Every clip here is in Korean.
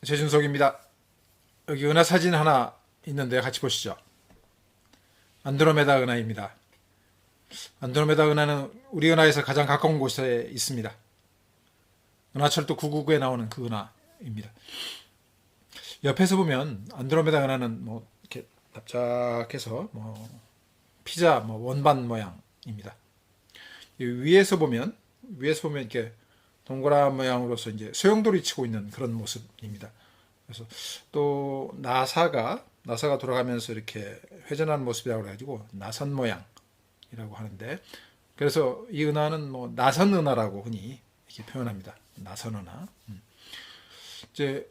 최준석입니다. 여기 은하 사진 하나 있는데 같이 보시죠. 안드로메다 은하입니다. 안드로메다 은하는 우리 은하에서 가장 가까운 곳에 있습니다. 은하철도 999에 나오는 그 은하입니다. 옆에서 보면 안드로메다 은하는 뭐 이렇게 납작해서 뭐 피자 뭐 원반 모양입니다. 위에서 보면 이렇게 동그란 모양으로서 이제 소용돌이 치고 있는 그런 모습입니다. 그래서 또 나사가 돌아가면서 이렇게 회전하는 모습이라고 해가지고 나선 모양이라고 하는데, 그래서 이 은하는 뭐 나선 은하라고 흔히 이렇게 표현합니다. 나선 은하. 이제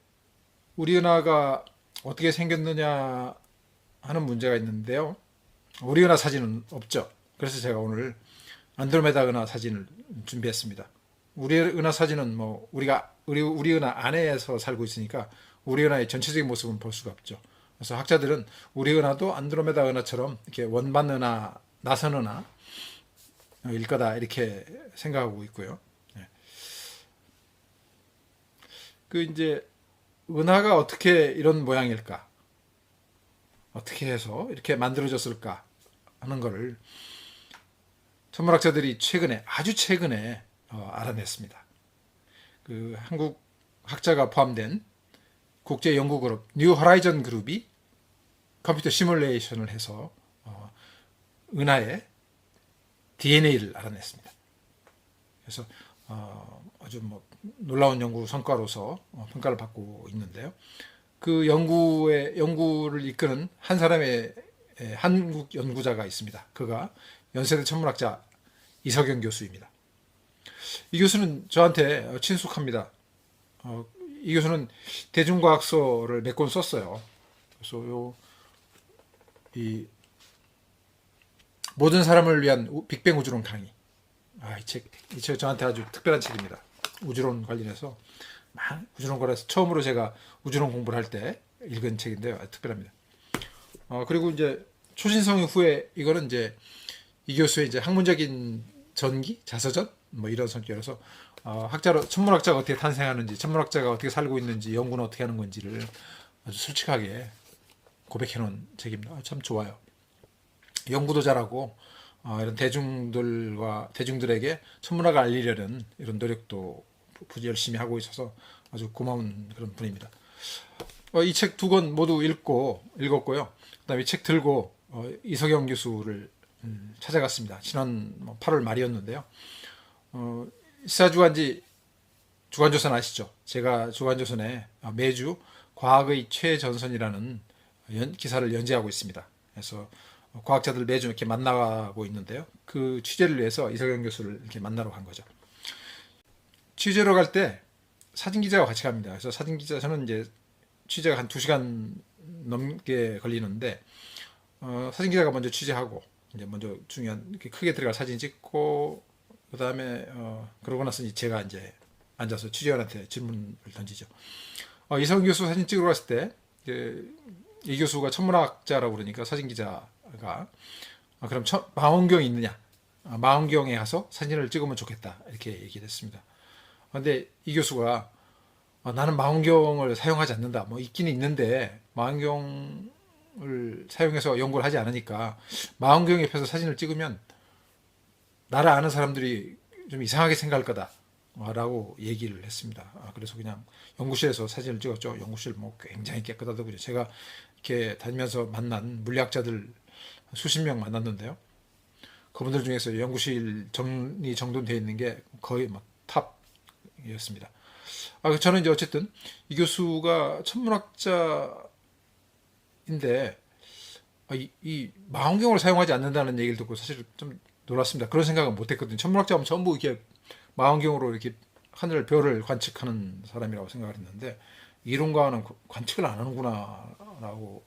우리 은하가 어떻게 생겼느냐 하는 문제가 있는데요. 우리 은하 사진은 없죠. 그래서 제가 오늘 안드로메다 은하 사진을 준비했습니다. 우리 은하 사진은 뭐 우리 은하 안에서 살고 있으니까 우리 은하의 전체적인 모습은 볼 수가 없죠. 그래서 학자들은 우리 은하도 안드로메다 은하처럼 이렇게 원반 은하, 나선 은하일 거다 이렇게 생각하고 있고요. 그 이제 은하가 어떻게 이런 모양일까? 어떻게 해서 이렇게 만들어졌을까 하는 거를 천문학자들이 아주 최근에 알아냈습니다. 그 한국 학자가 포함된 국제 연구 그룹 뉴 호라이즌 그룹이 컴퓨터 시뮬레이션을 해서 은하의 DNA를 알아냈습니다. 그래서 아주 뭐 놀라운 연구 성과로서 평가를 받고 있는데요. 그 연구를 이끄는 한 사람의 한국 연구자가 있습니다. 그가 연세대 천문학자 이석영 교수입니다. 이 교수는 저한테 친숙합니다. 이 교수는 대중과학서를 몇 권 썼어요. 그래서 이 모든 사람을 위한 빅뱅 우주론 강의. 이 책 저한테 아주 특별한 책입니다. 우주론 관련해서 우주론 관련해서 처음으로 제가 우주론 공부를 할 때 읽은 책인데요. 아주 특별합니다. 그리고 이제 초신성 이후에 이거는 이제 이 교수의 이제 학문적인 전기, 자서전 뭐 이런 성격이라서 천문학자가 어떻게 탄생하는지, 천문학자가 어떻게 살고 있는지, 연구는 어떻게 하는 건지를 아주 솔직하게 고백해 놓은 책입니다. 참 좋아요. 연구도 잘하고 이런 대중들에게 천문학을 알리려는 이런 노력도 열심히 하고 있어서 아주 고마운 그런 분입니다. 이 책 두 권 모두 읽었고요. 그다음에 이 책 들고 이석영 교수를 찾아갔습니다. 지난 8월 말이었는데요. 시사주간지 주간조선 아시죠? 제가 주간조선에 매주 과학의 최전선이라는 기사를 연재하고 있습니다. 그래서 과학자들 매주 이렇게 만나고 있는데요. 그 취재를 위해서 이석영 교수를 이렇게 만나러 간 거죠. 취재로 갈 때 사진 기자가 같이 갑니다. 그래서 사진 기자 저는 이제 취재가 한 2시간 넘게 걸리는데 사진 기자가 먼저 취재하고 이제 먼저 중요한 이렇게 크게 들어갈 사진 찍고 그다음에 그러고 나서 제가 이제 앉아서 취재원한테 질문을 던지죠. 이성 교수 사진 찍으러 갔을 때 이 교수가 천문학자라고 그러니까 사진 기자가 그럼 망원경이 있느냐? 망원경에 가서 사진을 찍으면 좋겠다 이렇게 얘기를 했습니다. 그런데 이 교수가 나는 망원경을 사용하지 않는다. 뭐 있기는 있는데 망원경을 사용해서 연구를 하지 않으니까 망원경 옆에서 사진을 찍으면 나를 아는 사람들이 좀 이상하게 생각할 거다. 라고 얘기를 했습니다. 그래서 그냥 연구실에서 사진을 찍었죠. 연구실 뭐 굉장히 깨끗하더군요. 제가 이렇게 다니면서 만난 물리학자들 수십 명 만났는데요. 그분들 중에서 연구실 정돈되어 있는 게 거의 막 탑이었습니다. 저는 이제 어쨌든 이 교수가 천문학자인데 이 망원경을 사용하지 않는다는 얘기를 듣고 사실 좀 놀랐습니다. 그런 생각은 못했거든요. 천문학자면 전부 이렇게 망원경으로 이렇게 하늘 별을 관측하는 사람이라고 생각을 했는데 이론과는 관측을 안 하는구나라고.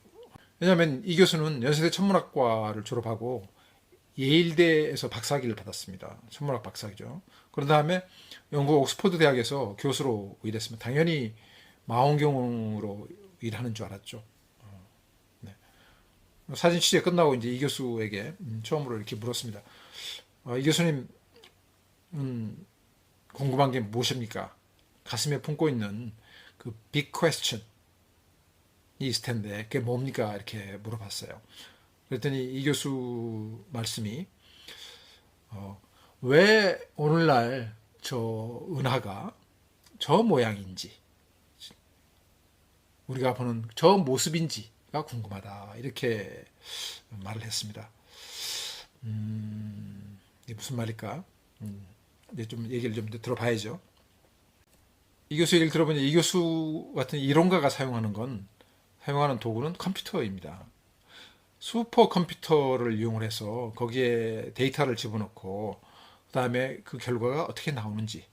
왜냐하면 이 교수는 연세대 천문학과를 졸업하고 예일대에서 박사학위를 받았습니다. 천문학 박사학위죠. 그런 다음에 영국 옥스퍼드 대학에서 교수로 일했습니다. 당연히 망원경으로 일하는 줄 알았죠. 네. 사진 취재 끝나고 이제 이 교수에게 처음으로 이렇게 물었습니다. 이 교수님 궁금한 게 무엇입니까? 가슴에 품고 있는 그 빅 퀘스천이 있을 텐데 그게 뭡니까? 이렇게 물어봤어요. 그랬더니 이 교수 말씀이 왜 오늘날 저 은하가 저 모양인지 우리가 보는 저 모습인지가 궁금하다. 이렇게 말을 했습니다. 이게 무슨 말일까? 이제 좀 얘기를 좀 들어봐야죠. 이 교수 얘기를 들어보니 이 교수 같은 이론가가 사용하는 도구는 컴퓨터입니다. 슈퍼컴퓨터를 이용을 해서 거기에 데이터를 집어넣고 그다음에 그 결과가 어떻게 나오는지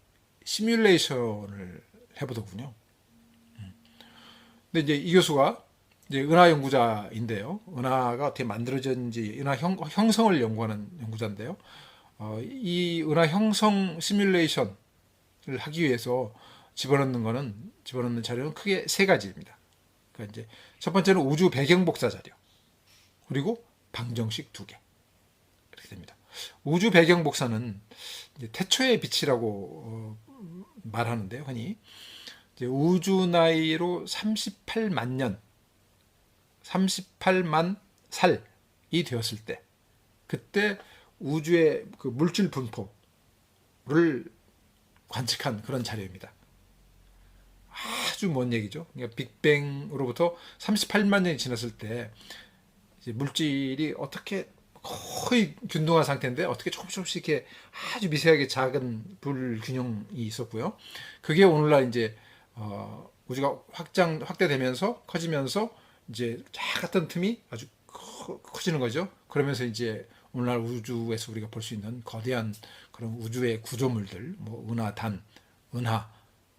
시뮬레이션을 해보더군요. 근데 이제 이 교수가 이제 은하 연구자인데요. 은하가 어떻게 만들어졌는지 은하 형성을 연구하는 연구자인데요. 이 은하 형성 시뮬레이션을 하기 위해서 집어넣는 자료는 크게 세 가지입니다. 그러니까 이제 첫 번째는 우주 배경 복사 자료, 그리고 방정식 2개 이렇게 됩니다. 우주 배경 복사는 이제 태초의 빛이라고 말하는데요. 흔히 이제 우주 나이로 38만 년, 38만 살이 되었을 때, 그때 우주의 그 물질 분포를 관측한 그런 자료입니다. 아주 먼 얘기죠. 그러니까 빅뱅으로부터 38만 년이 지났을 때 이제 물질이 어떻게 거의 균등한 상태인데 어떻게 조금씩 이렇게 아주 미세하게 작은 불균형이 있었고요. 그게 오늘날 이제 우주가 확대되면서 커지면서 이제 작았던 틈이 아주 커지는 거죠. 그러면서 이제 오늘날 우주에서 우리가 볼 수 있는 거대한 그런 우주의 구조물들, 뭐 은하, 단, 은하,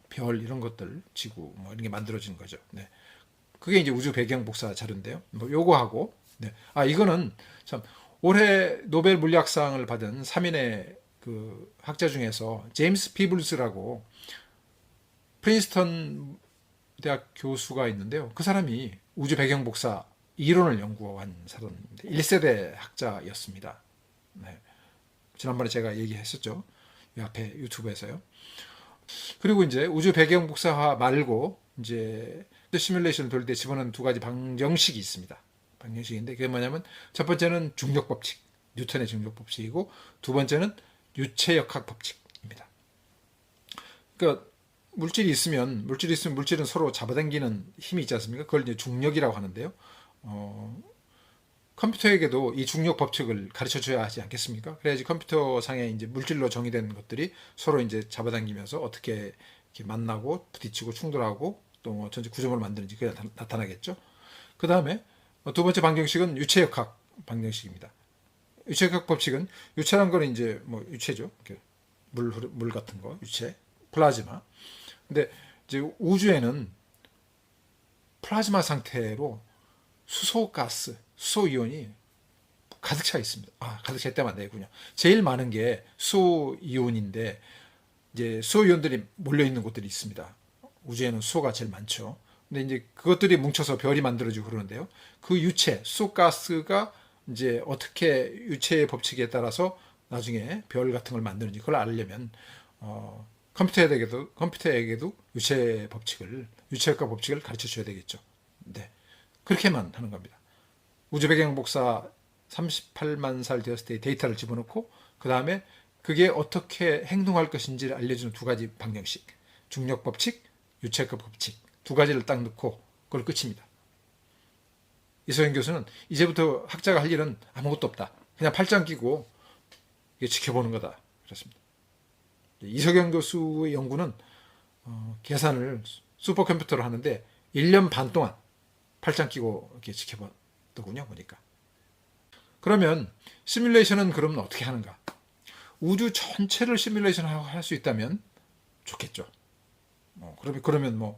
별 이런 것들, 지구 뭐 이런 게 만들어지는 거죠. 네. 그게 이제 우주 배경 복사 자료인데요. 뭐 요거하고 네. 이거는 참 올해 노벨 물리학상을 받은 3인의 그 학자 중에서 제임스 피블스라고 프린스턴 대학 교수가 있는데요. 그 사람이 우주 배경 복사 이론을 연구한 사람인데 1세대 학자였습니다. 네. 지난번에 제가 얘기했었죠. 이 앞에 유튜브에서요. 그리고 이제 우주 배경 복사화 말고 이제 시뮬레이션을 돌릴 때 집어넣는 두 가지 방정식이 있습니다. 방정식인데 그게 뭐냐면 첫 번째는 중력 법칙, 뉴턴의 중력 법칙이고 두 번째는 유체역학 법칙입니다. 그러니까 물질이 있으면 물질은 서로 잡아당기는 힘이 있지 않습니까? 그걸 이제 중력이라고 하는데요. 컴퓨터에게도 이 중력 법칙을 가르쳐 줘야 하지 않겠습니까? 그래야지 컴퓨터 상에 이제 물질로 정의된 것들이 서로 이제 잡아당기면서 어떻게 이렇게 만나고 부딪히고 충돌하고 또 전체 구조물을 만드는지 그게 나타나겠죠. 그 다음에 두 번째 방정식은 유체역학 방정식입니다. 유체역학 법칙은 유체란 거는 이제 뭐 유체죠. 물 같은 거 유체, 플라즈마. 근데 이제 우주에는 플라즈마 상태로 수소 가스, 수소 이온이 가득 차 있습니다. 가득 차 있다면 안 되군요. 제일 많은 게 수소 이온인데 이제 수소 이온들이 몰려 있는 곳들이 있습니다. 우주에는 수소가 제일 많죠. 근데 이제 그것들이 뭉쳐서 별이 만들어지고 그러는데요. 그 유체, 수소 가스가 이제 어떻게 유체의 법칙에 따라서 나중에 별 같은 걸 만드는지 그걸 알려면 컴퓨터에게도 유체역학 법칙을 가르쳐 줘야 되겠죠. 네. 그렇게만 하는 겁니다. 우주 배경 복사 38만 살 되었을 때 데이터를 집어넣고 그 다음에 그게 어떻게 행동할 것인지를 알려주는 두 가지 방정식, 중력 법칙, 유체역 법칙 두 가지를 딱 넣고 그걸 끝입니다. 이소영 교수는 이제부터 학자가 할 일은 아무것도 없다. 그냥 팔짱 끼고 지켜보는 거다. 그렇습니다. 이석영 교수의 연구는 계산을 슈퍼컴퓨터로 하는데 1년 반 동안 팔짱 끼고 이렇게 지켜보더군요. 보니까. 그러면 시뮬레이션은 그러면 어떻게 하는가? 우주 전체를 시뮬레이션 할 수 있다면 좋겠죠. 그러면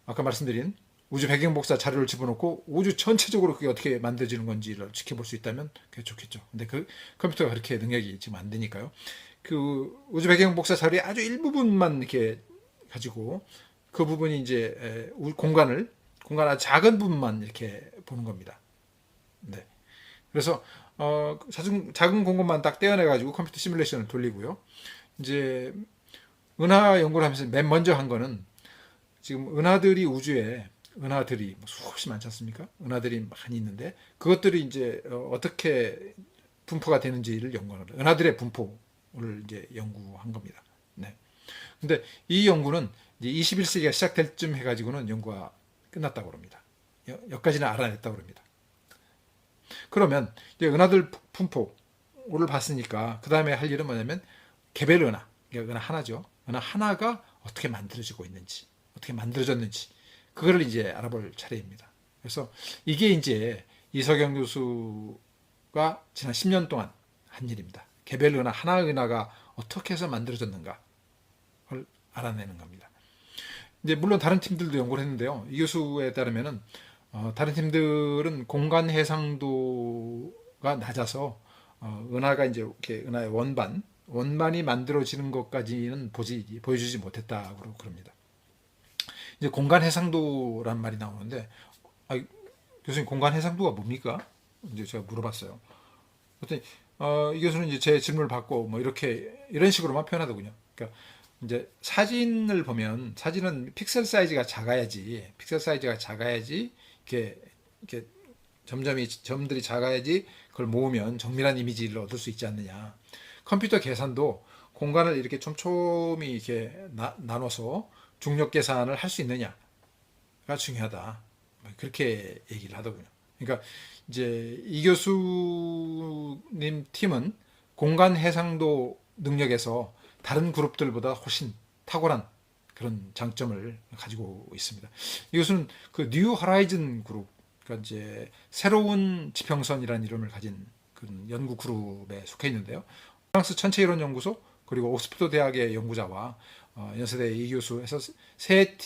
아까 말씀드린 우주 배경 복사 자료를 집어넣고 우주 전체적으로 그게 어떻게 만들어지는 건지를 지켜볼 수 있다면 그게 좋겠죠. 근데 그 컴퓨터가 그렇게 능력이 지금 안 되니까요. 그 우주 배경 복사 자료의 아주 일부분만 이렇게 가지고 그 부분이 이제 공간 아주 작은 부분만 이렇게 보는 겁니다. 네. 그래서 작은 공간만 딱 떼어내 가지고 컴퓨터 시뮬레이션을 돌리고요. 이제 은하 연구를 하면서 맨 먼저 한 거는 지금 은하들이 우주에 은하들이 수없이 많지 않습니까? 은하들이 많이 있는데 그것들이 이제 어떻게 분포가 되는지를 연구하는 거예요. 은하들의 분포를 이제 연구한 겁니다. 네. 근데 이 연구는 이제 21세기가 시작될 쯤 해가지고는 연구가 끝났다고 그럽니다. 여기까지는 알아냈다고 그럽니다. 그러면 이제 은하들 분포를 봤으니까 그 다음에 할 일은 뭐냐면 개별 은하, 은하 하나죠. 은하 하나가 어떻게 만들어지고 있는지, 어떻게 만들어졌는지 그거를 이제 알아볼 차례입니다. 그래서 이게 이제 이석영 교수가 지난 10년 동안 한 일입니다. 개별 은하, 하나 은하가 어떻게 해서 만들어졌는가를 알아내는 겁니다. 이제 물론 다른 팀들도 연구를 했는데요. 이 교수에 따르면은 다른 팀들은 공간 해상도가 낮아서 은하가 이제 이렇게 은하의 원반이 만들어지는 것까지는 보여주지 못했다고 그럽니다. 이제 공간 해상도란 말이 나오는데, 아, 교수님 공간 해상도가 뭡니까? 이제 제가 물어봤어요. 그랬더니 이 교수는 이제 제 질문을 받고 뭐 이런 식으로만 표현하더군요. 그러니까 이제 사진을 보면 사진은 픽셀 사이즈가 작아야지 이렇게 점들이 작아야지 그걸 모으면 정밀한 이미지를 얻을 수 있지 않느냐. 컴퓨터 계산도 공간을 이렇게 촘촘히 이렇게 나눠서 중력 계산을 할 수 있느냐가 중요하다. 그렇게 얘기를 하더군요. 그러니까 이제 이 교수님 팀은 공간 해상도 능력에서 다른 그룹들보다 훨씬 탁월한 그런 장점을 가지고 있습니다. 이 교수는 그 뉴 호라이즌 그룹, 그러니까 이제 새로운 지평선이라는 이름을 가진 그 연구 그룹에 속해 있는데요. 프랑스 천체이론연구소 그리고 옥스퍼드 대학의 연구자와 연세대 이 교수에서 세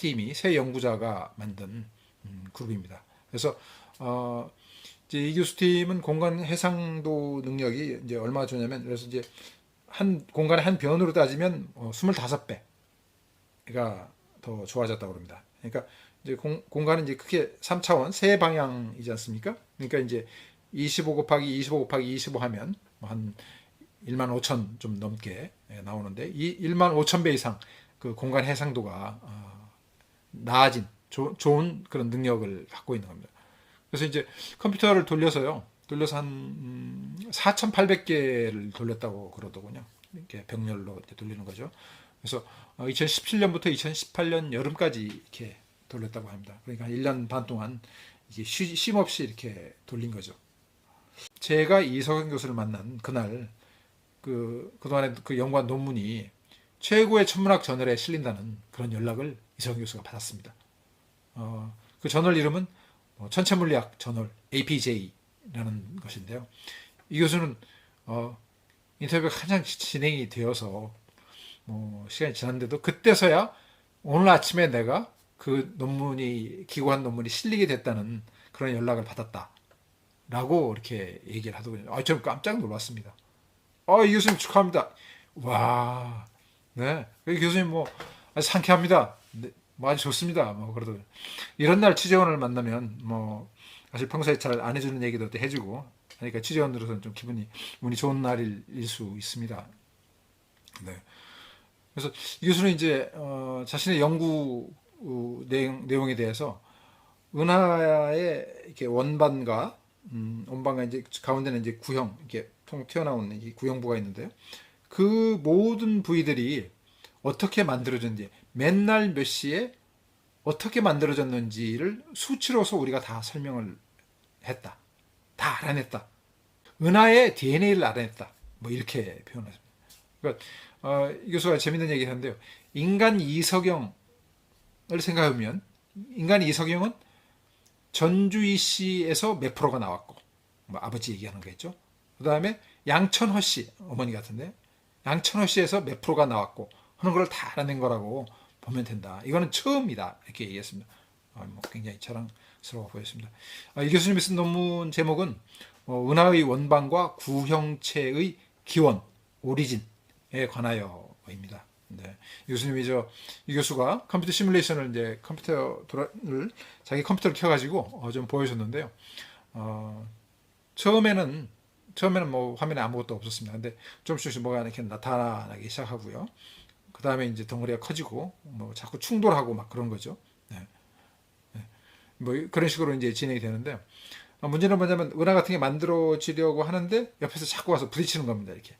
연구자가 만든 그룹입니다. 그래서 이제 이 교수 팀은 공간 해상도 능력이 이제 얼마나 좋냐면 그래서 이제 한 공간의 한 변으로 따지면 25배가 더 좋아졌다고 합니다. 그러니까 이제 공간은 이제 크게 3차원 세 방향이지 않습니까? 그러니까 이제 25 곱하기 25 곱하기 25 하면 한 1만 5천 좀 넘게 나오는데 이 1만 5천 배 이상 그 공간 해상도가 나아진 좋은 그런 능력을 갖고 있는 겁니다. 그래서 이제 컴퓨터를 돌려서 한 4,800개를 돌렸다고 그러더군요. 이렇게 병렬로 돌리는 거죠. 그래서 2017년부터 2018년 여름까지 이렇게 돌렸다고 합니다. 그러니까 1년 반 동안 이게 쉼 없이 이렇게 돌린 거죠. 제가 이석영 교수를 만난 그날 그동안에 그 연구한 논문이 최고의 천문학 저널에 실린다는 그런 연락을 이석영 교수가 받았습니다. 그 저널 이름은 천체물리학 저널 APJ라는 것인데요. 이 교수는 인터뷰가 한창 진행이 되어서 시간이 지났는데도 그때서야 오늘 아침에 내가 그 기고한 논문이 실리게 됐다는 그런 연락을 받았다라고 이렇게 얘기를 하더군요. 저는 깜짝 놀랐습니다. 이 교수님 축하합니다. 와, 네, 이 교수님 아주 상쾌합니다. 네, 아주 좋습니다. 그러더군요. 이런 날 취재원을 만나면 사실 평소에 잘 안 해주는 얘기도 해주고 그러니까 취재원으로서는 좀 운이 좋은 날일 수 있습니다. 네. 그래서 이 교수는 이제 자신의 연구 내용에 대해서 은하의 이렇게 원반과 이제 가운데는 이제 구형 이렇게 통 튀어나오는 이 구형부가 있는데요. 그 모든 부위들이 어떻게 만들어졌는지 맨날 몇 시에 어떻게 만들어졌는지를 수치로서 우리가 다 설명을 했다. 다 알아냈다. 은하의 DNA를 알아냈다. 이렇게 표현했습니다. 그러니까 이 교수가 재밌는 얘기를 하는데요. 인간 이석영을 생각하면 인간 이석영은 전주희 씨에서 몇 프로가 나왔고 아버지 얘기하는 거겠죠. 그 다음에 양천허 씨 어머니 같은데 양천허 씨에서 몇 프로가 나왔고 하는 걸 다 알아낸 거라고 보면 된다. 이거는 처음이다 이렇게 얘기했습니다. 굉장히 자랑스러워 보였습니다. 이 교수님이 쓴 논문 제목은 은하의 원반과 구형체의 기원 오리진에 관하여입니다. 네. 이 교수가 컴퓨터 시뮬레이션을 이제 자기 컴퓨터를 켜가지고 좀 보여줬는데요. 처음에는 화면에 아무것도 없었습니다. 근데 조금씩 뭐가 이렇게 나타나기 시작하고요. 그 다음에 이제 덩어리가 커지고 뭐 자꾸 충돌하고 막 그런 거죠. 네. 뭐 그런 식으로 이제 진행이 되는데 문제는 뭐냐면 은하 같은 게 만들어지려고 하는데 옆에서 자꾸 와서 부딪히는 겁니다. 이렇게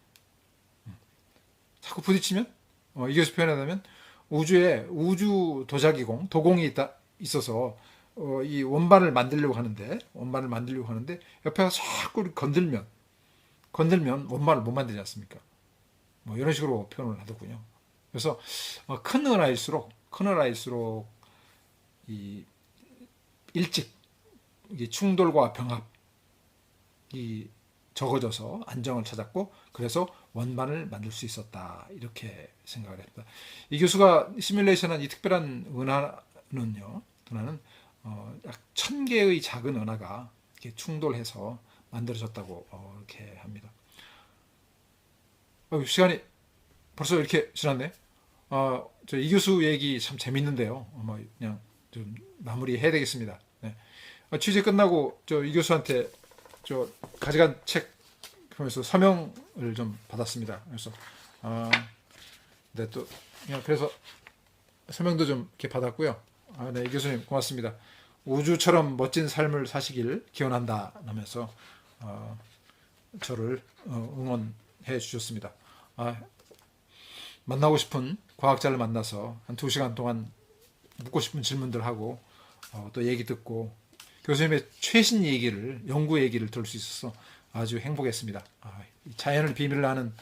자꾸 부딪히면 이 교수 표현하자면 우주에 우주 도자기공 도공이 있어서 이 원반을 만들려고 하는데 옆에서 자꾸 건들면 원반을 못 만들지 않습니까? 뭐 이런 식으로 표현을 하더군요. 그래서 큰 은하일수록 이 일찍 이 충돌과 병합이 적어져서 안정을 찾았고 그래서 원반을 만들 수 있었다 이렇게 생각을 했다. 이 교수가 시뮬레이션한 이 특별한 은하는 약 1000개의 작은 은하가 이렇게 충돌해서 만들어졌다고 이렇게 합니다. 시간이 벌써 이렇게 지났네. 저 이 교수 얘기 참 재밌는데요. 그냥 좀 마무리해야 되겠습니다. 네. 취재 끝나고 저 이 교수한테 저 가져간 책 보면서 서명을 좀 받았습니다. 그래서 네, 또 그래서 서명도 좀 이렇게 받았고요. 네, 이 교수님 고맙습니다. 우주처럼 멋진 삶을 사시길 기원한다 하면서 저를 응원해 주셨습니다. 만나고 싶은 과학자를 만나서 한 2시간 동안 묻고 싶은 질문들 하고 또 얘기 듣고 교수님의 최신 연구 얘기를 들을 수 있어서 아주 행복했습니다. 자연을 비밀로 하는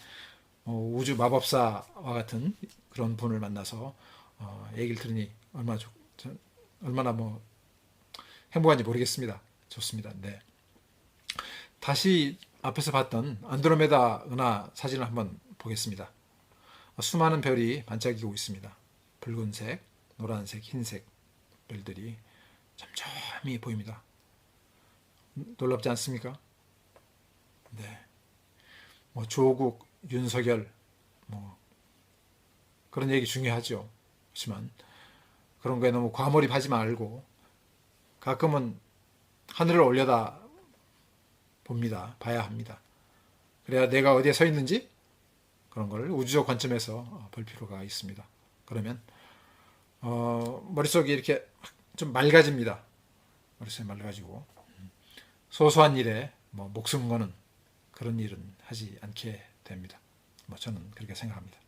우주 마법사와 같은 그런 분을 만나서 얘기를 들으니 얼마나 뭐 행복한지 모르겠습니다. 좋습니다. 네. 다시 앞에서 봤던 안드로메다 은하 사진을 한번 보겠습니다. 수많은 별이 반짝이고 있습니다. 붉은색, 노란색, 흰색 별들이 점점이 보입니다. 놀랍지 않습니까? 네. 뭐 조국, 윤석열, 뭐 그런 얘기 중요하죠. 그렇지만 그런 거에 너무 과몰입하지 말고 가끔은 하늘을 올려다 봐야 합니다. 그래야 내가 어디에 서 있는지 그런 걸 우주적 관점에서 볼 필요가 있습니다. 그러면 머릿속이 이렇게 좀 맑아집니다. 머릿속이 맑아지고 소소한 일에 뭐 목숨 거는 그런 일은 하지 않게 됩니다. 뭐 저는 그렇게 생각합니다.